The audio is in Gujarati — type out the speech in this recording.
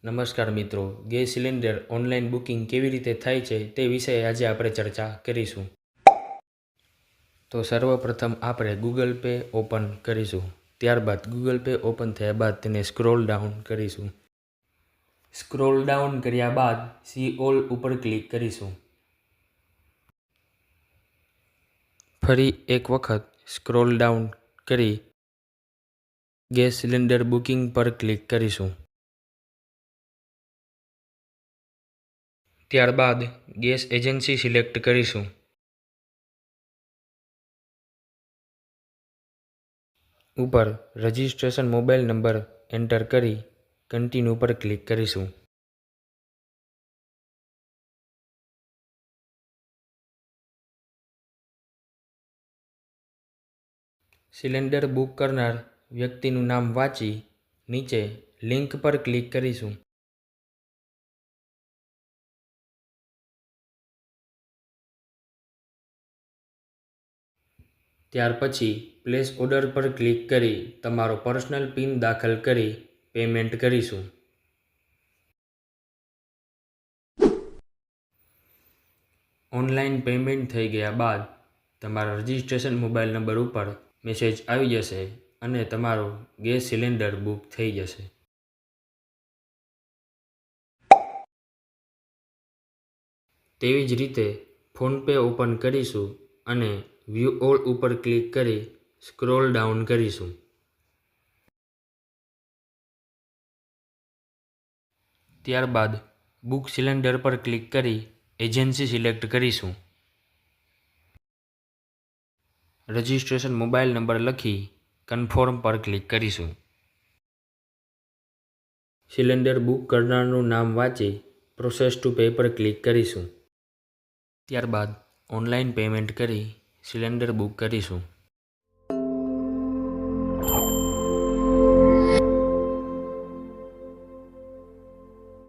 નમસ્કાર મિત્રો, ગેસ સિલિન્ડર ઓનલાઈન બુકિંગ કેવી રીતે થાય છે તે વિશે આજે આપણે ચર્ચા કરીશું. તો સર્વપ્રથમ આપણે ગૂગલ પે ઓપન કરીશું. ત્યારબાદ ગૂગલ પે ઓપન થયા બાદ તેને સ્ક્રોલ ડાઉન કરીશું. સ્ક્રોલ ડાઉન કર્યા બાદ સી ઓલ ઉપર ક્લિક કરીશું. ફરી એક વખત સ્ક્રોલ ડાઉન કરી ગેસ સિલિન્ડર બુકિંગ પર ક્લિક કરીશું. ત્યારબાદ ગેસ એજન્સી સિલેક્ટ કરીશું. ઉપર રજિસ્ટ્રેશન મોબાઈલ નંબર એન્ટર કરી કન્ટિન્યુ પર ક્લિક કરીશું. સિલિન્ડર બુક કરનાર વ્યક્તિનું નામ વાંચી નીચે લિંક પર ક્લિક કરીશું. ત્યાર પછી પ્લેસ ઓર્ડર પર ક્લિક કરી તમારો પર્સનલ પિન દાખલ કરી પેમેન્ટ કરીશું. ઓનલાઈન પેમેન્ટ થઈ ગયા બાદ તમારા રજિસ્ટ્રેશન મોબાઈલ નંબર ઉપર મેસેજ આવી જશે અને તમારો ગેસ સિલિન્ડર બુક થઈ જશે. તેવી જ રીતે ફોનપે ઓપન કરીશું અને વ્યૂ ઓલ ઉપર ક્લિક કરી સ્ક્રોલ ડાઉન કરીશું. ત્યારબાદ બુક સિલિન્ડર પર ક્લિક કરી એજન્સી સિલેક્ટ કરીશું. રજિસ્ટ્રેશન મોબાઈલ નંબર લખી કન્ફર્મ પર ક્લિક કરીશું. સિલિન્ડર બુક કરનારનું નામ વાંચી પ્રોસેસ ટુ પે પર ક્લિક કરીશું. ત્યારબાદ ઓનલાઈન પેમેન્ટ કરી સિલિન્ડર બુક કરીશું.